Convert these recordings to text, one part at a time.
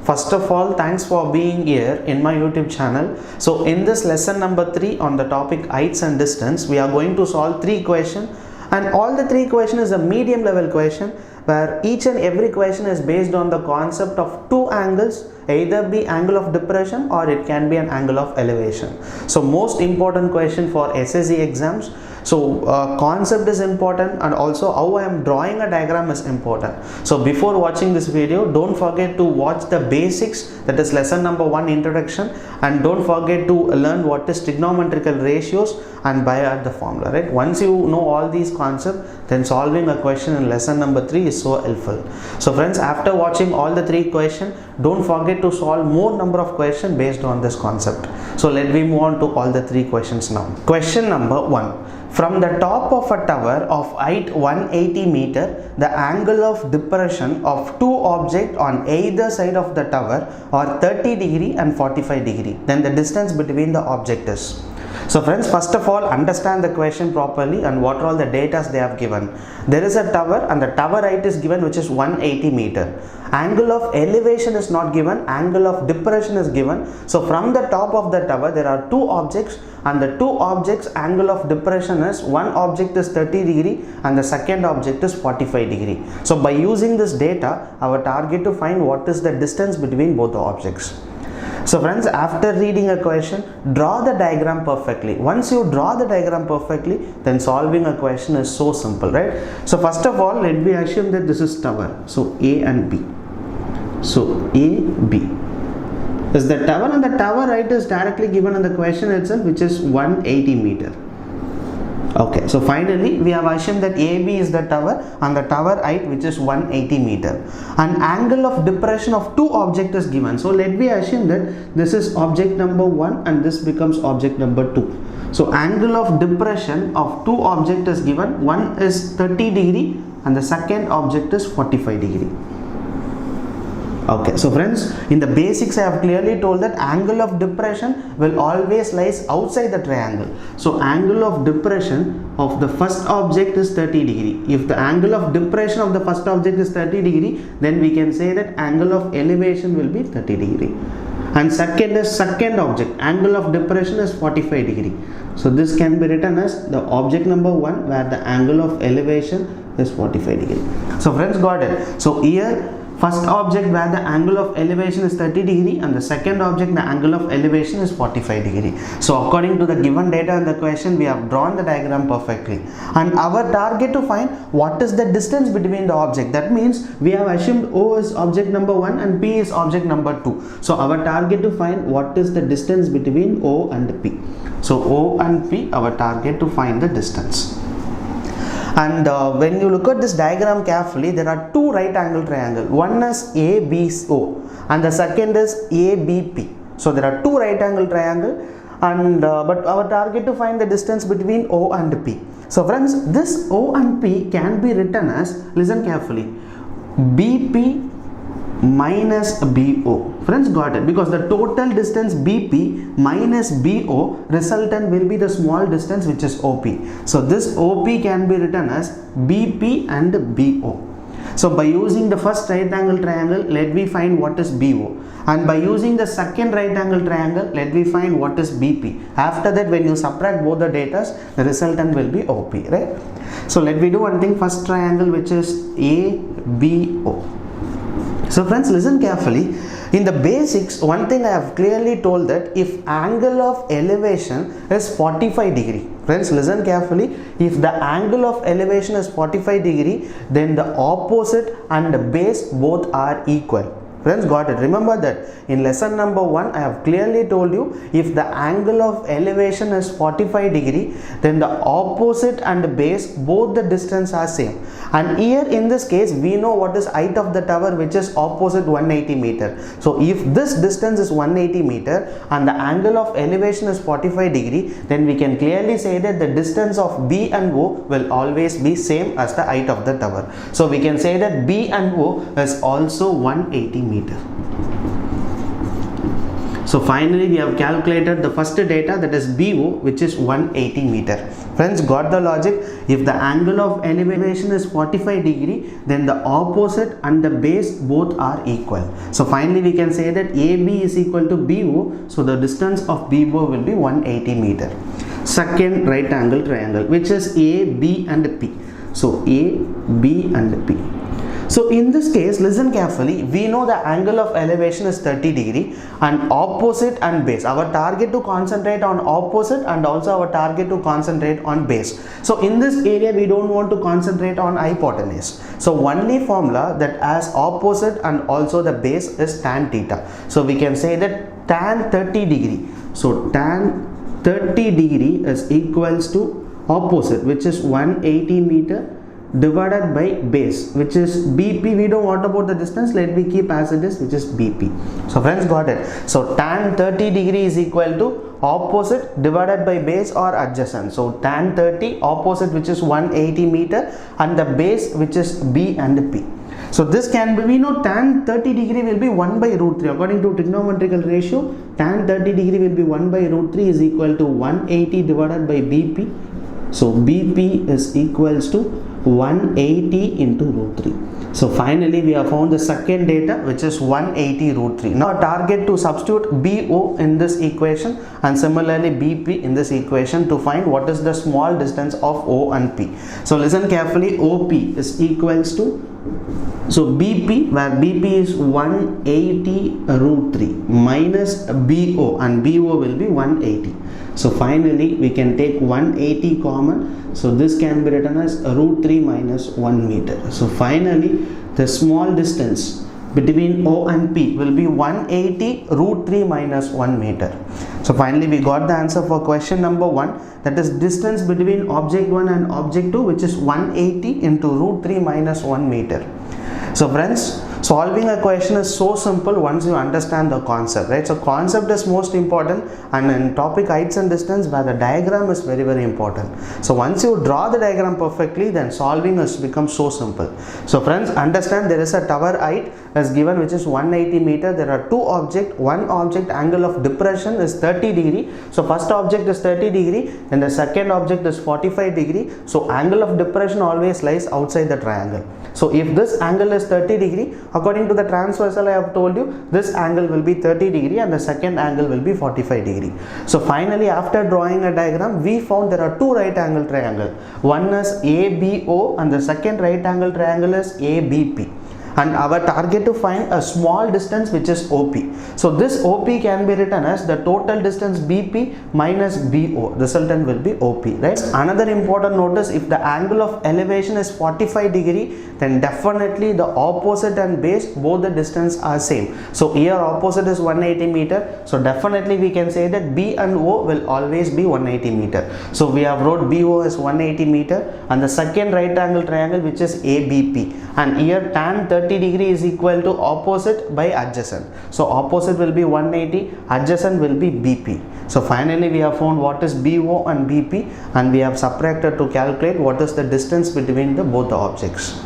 First of all, thanks for being here in my YouTube channel. So in this lesson number 3 on the topic heights and distance, we are going to solve 3 questions, and all the 3 questions is a medium level question where each and every question is based on the concept of 2 angles, either be angle of depression or it can be an angle of elevation. So most important question for SSC exams. So concept is important, and also how I am drawing a diagram is important. So before watching this video, don't forget to watch the basics, that is lesson number 1 introduction, and don't forget to learn what is trigonometrical ratios and by the formula, right? Once you know all these concepts, then solving a question in lesson number 3 is so helpful. So friends, after watching all the 3 questions, don't forget to solve more number of questions based on this concept. So let me move on to all the 3 questions now. Question number 1. From the top of a tower of height 180 meter, the angle of depression of 2 objects on either side of the tower are 30 degree and 45 degree. Then the distance between the object is. So friends, first of all, understand the question properly and what are all the data they have given. There is a tower and the tower height is given, which is 180 meter. Angle of elevation is not given, angle of depression is given. So from the top of the tower there are 2 objects, and the 2 objects angle of depression is, one object is 30 degree and the second object is 45 degree. So by using this data, our target to find what is the distance between both the objects. So friends, after reading a question, draw the diagram perfectly. Once you draw the diagram perfectly, then solving a question is so simple, right? So first of all, let me assume that this is tower. So A and B. So A, B is the tower, and the tower height is directly given in the question itself, which is 180 meter. Okay, so finally we have assumed that AB is the tower and the tower height, which is 180 meter. An angle of depression of 2 objects is given. So let me assume that this is object number 1 and this becomes object number 2. So angle of depression of 2 objects is given. One is 30 degree and the second object is 45 degree. Okay, so friends, in the basics I have clearly told that angle of depression will always lies outside the triangle. So angle of depression of the first object is 30 degree. If the angle of depression of the first object is 30 degree, then we can say that angle of elevation will be 30 degree. And second is second object, angle of depression is 45 degree. So this can be written as the object number 1 where the angle of elevation is 45 degree. So friends, got it. So here first object where the angle of elevation is 30 degree and the second object the angle of elevation is 45 degree. So according to the given data in the question, we have drawn the diagram perfectly, and our target to find what is the distance between the object. That means we have assumed O is object number 1 and P is object number 2. So our target to find what is the distance between O and P. So O and P, our target to find the distance. And when you look at this diagram carefully, there are 2 right angle triangles. One is ABO and the second is ABP. So there are 2 right angle triangles, and but our target to find the distance between O and P. So friends, this O and P can be written as, listen carefully, BP minus BO. Friends, got it? Because the total distance BP minus BO resultant will be the small distance, which is OP. So this OP can be written as BP and BO. So by using the first right angle triangle, let me find what is BO, and by using the second right angle triangle, let me find what is BP. After that, when you subtract both the data, the resultant will be OP, right? So let me do one thing. First triangle, which is ABO. So friends, listen carefully. In the basics, one thing I have clearly told that if angle of elevation is 45 degree, friends, listen carefully, if the angle of elevation is 45 degree, then the opposite and the base both are equal. Friends, got it? Remember that in lesson number 1, I have clearly told you, if the angle of elevation is 45 degree, then the opposite and the base, both the distance are same. And here in this case, we know what is height of the tower, which is opposite 180 meter. So if this distance is 180 meter and the angle of elevation is 45 degree, then we can clearly say that the distance of B and O will always be same as the height of the tower. So we can say that B and O is also 180 meter. So finally we have calculated the first data, that is BO, which is 180 meter. Friends, got the logic? If the angle of elevation is 45 degree, then the opposite and the base both are equal. So finally we can say that AB is equal to BO, so the distance of BO will be 180 meter. Second right angle triangle, which is A, B and P. So A, B and P. So in this case, listen carefully, we know the angle of elevation is 30 degree and opposite and base. Our target to concentrate on opposite and also our target to concentrate on base. So in this area, we don't want to concentrate on hypotenuse. So only formula that has opposite and also the base is tan theta. So we can say that tan 30 degree. So tan 30 degree is equals to opposite, which is 180 meter, divided by base, which is BP. We don't want about the distance, let me keep as it is, which is BP. So friends, got it? So tan 30 degree is equal to opposite divided by base or adjacent. So tan 30 opposite, which is 180 meter, and the base, which is B and P. So this can be, we know tan 30 degree will be 1 by root 3. According to trigonometrical ratio, tan 30 degree will be 1 by root 3 is equal to 180 divided by BP. So BP is equals to 180 into root 3. So finally we have found the second data, which is 180 root 3. Now target to substitute BO in this equation and similarly BP in this equation to find what is the small distance of O and P. So listen carefully, OP is equals to, so BP, where BP is 180 root 3 minus BO, and BO will be 180. So finally we can take 180 common. So this can be written as root 3 minus 1 meter. So finally the small distance between O and P will be 180 root 3 minus 1 meter. So finally we got the answer for question number 1, that is distance between object 1 and object 2, which is 180 into root 3 minus 1 meter. So friends, solving a question is so simple once you understand the concept, right? So concept is most important, and in topic heights and distance, where the diagram is very, very important. So once you draw the diagram perfectly, then solving has become so simple. So friends, understand there is a tower height as given, which is 180 meter. There are two objects. One object angle of depression is 30 degree. So first object is 30 degree and the second object is 45 degree. So angle of depression always lies outside the triangle. So if this angle is 30 degree, according to the transversal I have told you, this angle will be 30 degree and the second angle will be 45 degree. So finally, after drawing a diagram, we found there are two right angle triangle. One is ABO and the second right angle triangle is ABP. And our target to find a small distance, which is OP. So this OP can be written as the total distance BP minus BO. Resultant will be OP, right? Another important notice, if the angle of elevation is 45 degree, then definitely the opposite and base, both the distance are same. So here opposite is 180 meter. So definitely we can say that B and O will always be 180 meter. So we have wrote BO as 180 meter and the second right angle triangle, which is ABP. And here tan 30 degree is equal to opposite by adjacent. So opposite will be 180, adjacent will be BP. So finally we have found what is BO and BP, and we have subtracted to calculate what is the distance between the both the objects.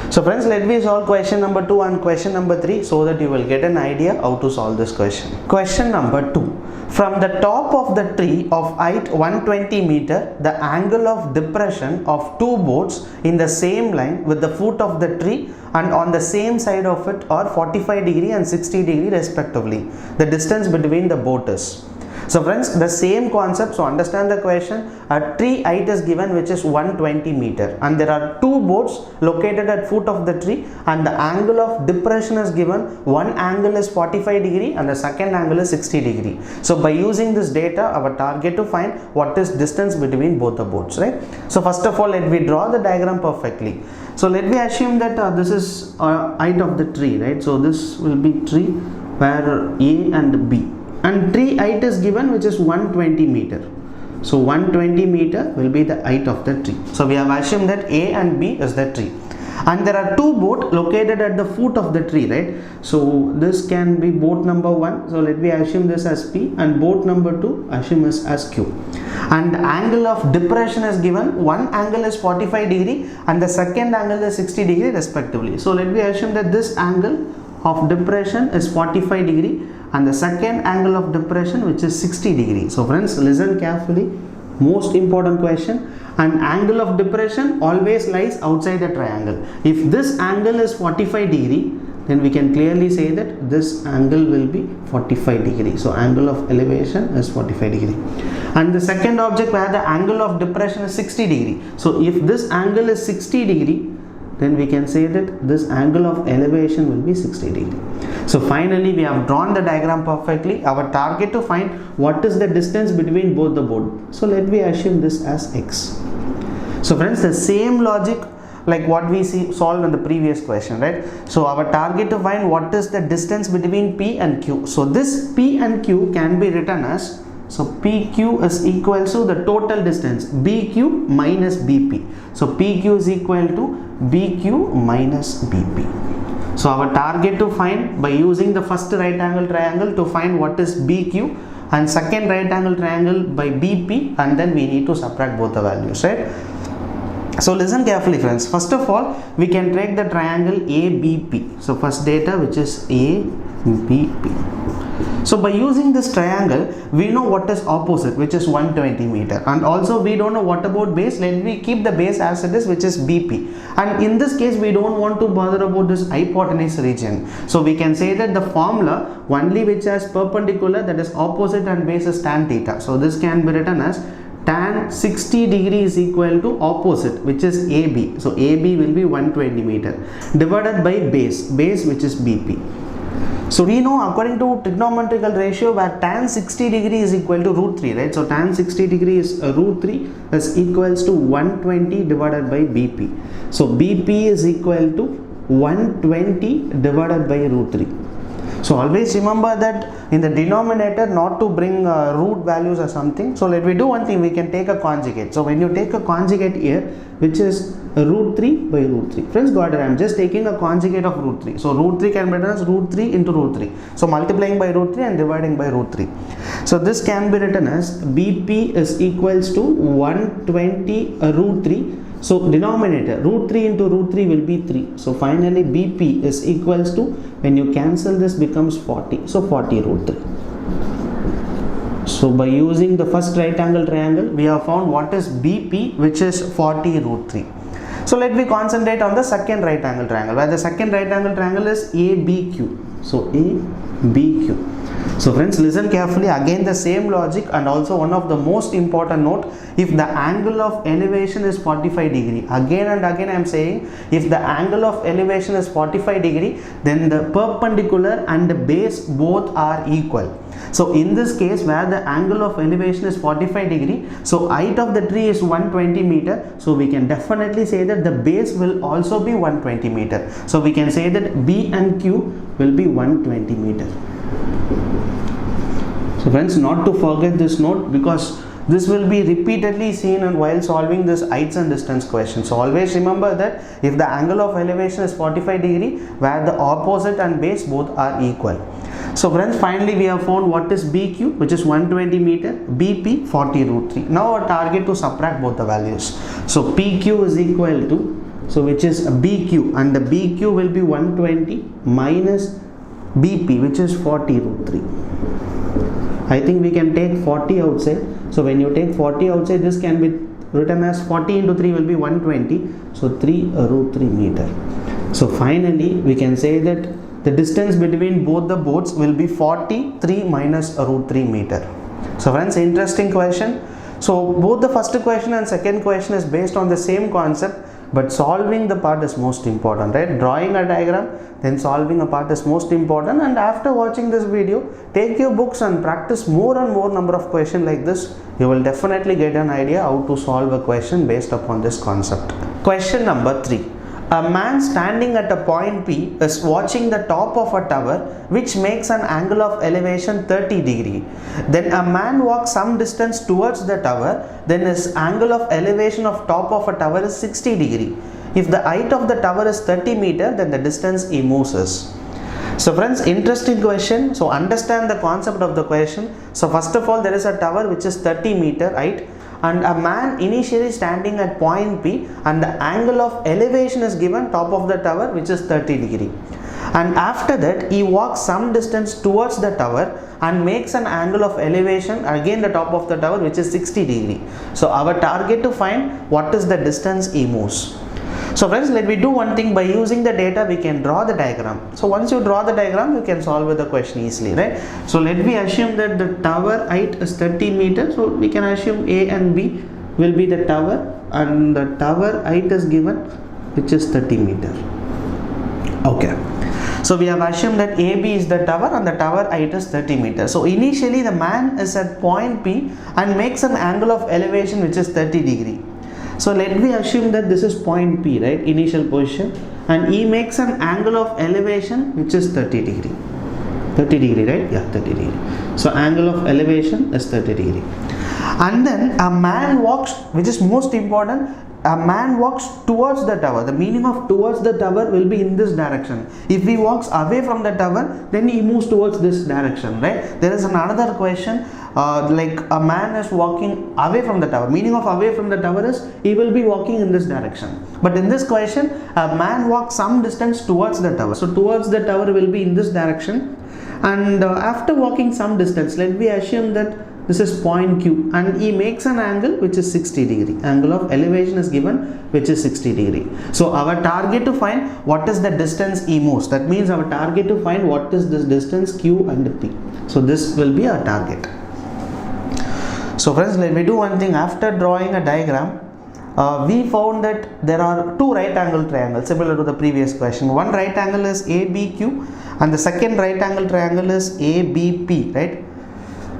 So friends, let me solve question number 2 and question number 3 so that you will get an idea how to solve this question. Question number 2. From the top of the tree of height 120 meter, the angle of depression of two boats in the same line with the foot of the tree and on the same side of it are 45 degree and 60 degree respectively. The distance between the boat is. So friends, the same concept. So understand the question. A tree height is given, which is 120 meter, and there are two boats located at foot of the tree, and the angle of depression is given. One angle is 45 degree and the second angle is 60 degree. So by using this data, our target to find what is distance between both the boats, right? So first of all, let me draw the diagram perfectly. So let me assume that this is height of the tree, right? So this will be tree where A and B. And tree height is given, which is 120 meter. So 120 meter will be the height of the tree. So we have assumed that A and B is the tree. And there are two boats located at the foot of the tree, right? So this can be boat number 1. So let me assume this as P, and boat number 2 assume this as Q. And the angle of depression is given. One angle is 45 degree and the second angle is 60 degree respectively. So let me assume that this angle of depression is 45 degree and the second angle of depression which is 60 degree. So friends, listen carefully, most important question. An angle of depression always lies outside the triangle. If this angle is 45 degree, then we can clearly say that this angle will be 45 degree. So angle of elevation is 45 degree. And the second object where the angle of depression is 60 degree. So if this angle is 60 degree, then we can say that this angle of elevation will be 60 degree. So finally we have drawn the diagram perfectly. Our target to find what is the distance between both the board. So let me assume this as x. So friends, the same logic like what we solved in the previous question, right? So our target to find what is the distance between P and Q. So this P and Q can be written as, so PQ is equal to the total distance BQ minus BP. So PQ is equal to BQ minus BP. So our target to find by using the first right angle triangle to find what is BQ and second right angle triangle by BP, and then we need to subtract both the values, right? So listen carefully friends. First of all, we can take the triangle ABP. So first data which is ABP. So by using this triangle, we know what is opposite, which is 120 meter, and also we don't know what about base. Let me keep the base as it is, which is BP, and in this case we don't want to bother about this hypotenuse region. So we can say that the formula only which has perpendicular, that is opposite, and base is tan theta. So this can be written as tan 60 degree is equal to opposite, which is AB. So AB will be 120 meter divided by base which is BP. So we know according to trigonometrical ratio where tan 60 degree is equal to root 3, right? So tan 60 degree is root 3 is equals to 120 divided by BP. So BP is equal to 120 divided by root 3. So always remember that in the denominator not to bring root values or something. So let me do one thing, we can take a conjugate. So when you take a conjugate here, which is root 3 by root 3. Friends, got it? I am just taking a conjugate of root 3. So root 3 can be written as root 3 into root 3. So multiplying by root 3 and dividing by root 3. So this can be written as BP is equals to 120 root 3. So denominator root 3 into root 3 will be 3. So finally BP is equals to, when you cancel this, becomes 40. So 40 root 3. So by using the first right angle triangle, we have found what is BP, which is 40 root 3. So let me concentrate on the second right angle triangle, where the second right angle triangle is ABQ. So ABQ. So friends, listen carefully, again the same logic, and also one of the most important note, if the angle of elevation is 45 degree, again and again I am saying, if the angle of elevation is 45 degree, then the perpendicular and the base both are equal. So in this case where the angle of elevation is 45 degree, so height of the tree is 120 meter, so we can definitely say that the base will also be 120 meter. So we can say that B and Q will be 120 meter. So friends, not to forget this note, because this will be repeatedly seen and while solving this heights and distance question. So always remember that if the angle of elevation is 45 degree, where the opposite and base both are equal. So friends, finally we have found what is BQ, which is 120 meter, BP 40 root 3. Now our target to subtract both the values. So PQ is equal to, so which is BQ, and the BQ will be 120 minus BP, which is 40 root 3. I think we can take 40 outside. So when you take 40 outside, this can be written as 40 into 3 will be 120. So 3 root 3 meter. So finally we can say that the distance between both the boards will be 43 minus root 3 meter. So friends, interesting question. So both the first question and second question is based on the same concept, but solving the part is most important, right? Drawing a diagram, then solving a part is most important. And after watching this video, take your books and practice more and more number of questions like this. You will definitely get an idea how to solve a question based upon this concept. Question number 3. A man standing at a point P is watching the top of a tower which makes an angle of elevation 30 degree. Then a man walks some distance towards the tower, then his angle of elevation of top of a tower is 60 degree. If the height of the tower is 30 meter, then the distance he moves is. So friends, interesting question. So understand the concept of the question. So first of all, there is a tower which is 30 meter height, and a man initially standing at point P, and the angle of elevation is given top of the tower which is 30 degree. and after that he walks some distance towards the tower and makes an angle of elevation again the top of the tower, which is 60 degree. So our target to find what is the distance he moves. So friends, let me do one thing. By using the data we can draw the diagram. So once you draw the diagram you can solve the question easily, right? So let me assume that the tower height is 30 meters. So we can assume A and B will be the tower, and the tower height is given, which is 30 meter. Okay, so we have assumed that AB is the tower and the tower height is 30 meters. So initially the man is at point P and makes an angle of elevation which is 30 degree. So let me assume that this is point P, right, initial position, and he makes an angle of elevation which is 30 degree. 30 degree, right? Yeah, 30 degree. So angle of elevation is 30 degree. And then a man walks, which is most important, a man walks towards the tower. The meaning of towards the tower will be in this direction. If he walks away from the tower, then he moves towards this direction, right? There is another question, like a man is walking away from the tower. Meaning of away from the tower is he will be walking in this direction. But in this question, a man walks some distance towards the tower. So towards the tower will be in this direction. And after walking some distance, let me assume that this is point Q, and he makes an angle which is 60 degree. Angle of elevation is given, which is 60 degree. So our target to find what is the distance he moves. That means our target to find what is this distance Q and P. So this will be our target. So friends, let me do one thing. After drawing a diagram, we found that there are two right angle triangles similar to the previous question. One right angle is ABQ and the second right angle triangle is ABP, right?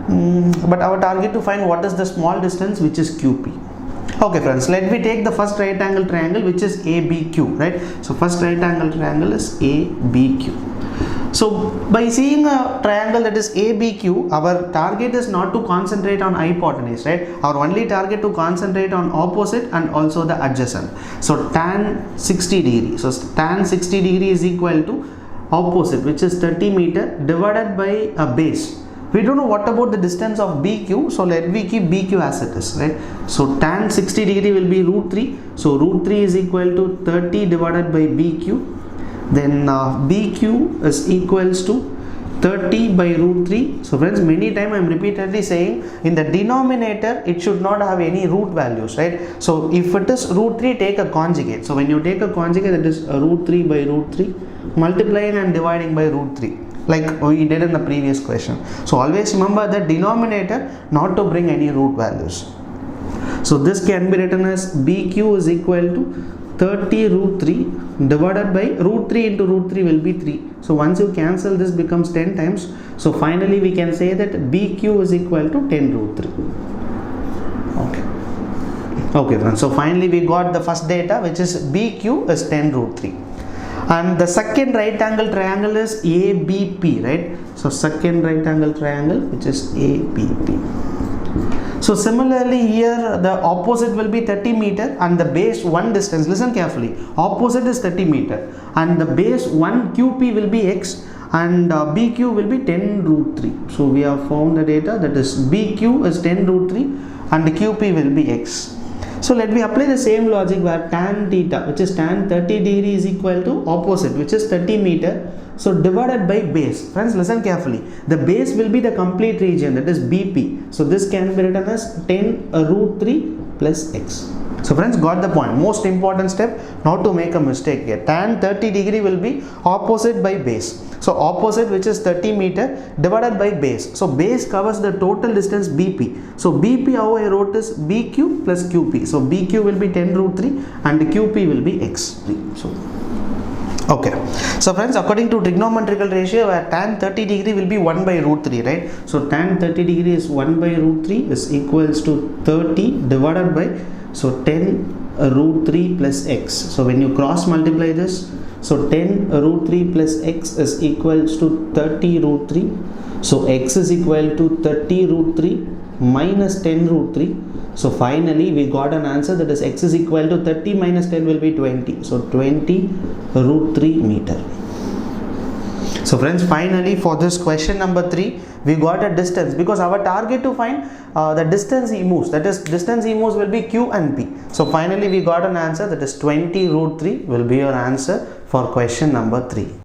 But our target to find what is the small distance which is QP. Okay friends, let me take the first right angle triangle which is ABQ, right? So first right angle triangle is ABQ. So by seeing a triangle that is ABQ, our target is not to concentrate on hypotenuse, right? Our only target to concentrate on opposite and also the adjacent. So tan 60 degree. So tan 60 degree is equal to opposite, which is 30 meter, divided by a base. We don't know what about the distance of BQ, so let me keep BQ as it is, right? So tan 60 degree will be root 3. So root 3 is equal to 30 divided by BQ. Then BQ is equals to 30 by root 3. So friends, many times I am repeatedly saying in the denominator it should not have any root values, right? So if it is root 3, take a conjugate. So when you take a conjugate, that is root 3 by root 3, multiplying and dividing by root 3, like we did in the previous question. So always remember the denominator not to bring any root values. So this can be written as BQ is equal to 30 root 3 divided by root 3 into root 3 will be 3. So once you cancel, this becomes 10 times. So finally we can say that BQ is equal to 10 root 3. Okay friends, so finally we got the first data, which is BQ is 10 root 3. And the second right angle triangle is ABP, right? So second right angle triangle, which is ABP. So similarly here the opposite will be 30 meter and the base 1 distance. Listen carefully. Opposite is 30 meter and the base 1 QP will be X and BQ will be 10 root 3. So we have found the data, that is BQ is 10 root 3 and the QP will be X. So let me apply the same logic where tan theta, which is tan 30 degree, is equal to opposite, which is 30 meter. So divided by base. Friends, listen carefully. The base will be the complete region, that is BP. So this can be written as 10 root 3 plus X. So friends, got the point. Most important step, not to make a mistake here. Tan 30 degree will be opposite by base. So opposite, which is 30 meter, divided by base. So base covers the total distance BP. So BP, how I wrote is BQ plus QP. So BQ will be 10 root 3 and QP will be X. So okay, so friends, according to trigonometrical ratio, where tan 30 degree will be 1 by root 3, right? So tan 30 degree is 1 by root 3 is equals to 30 divided by, so 10 root 3 plus X. So when you cross multiply this, so 10 root 3 plus X is equals to 30 root 3. So X is equal to 30 root 3 minus 10 root 3. So finally we got an answer, that is X is equal to 30 minus 10 will be 20. So 20 root 3 meter. So friends, finally for this question number 3, we got a distance, because our target to find the distance he moves, that is distance he moves will be Q and P. So finally we got an answer, that is 20 root 3 will be your answer for question number 3.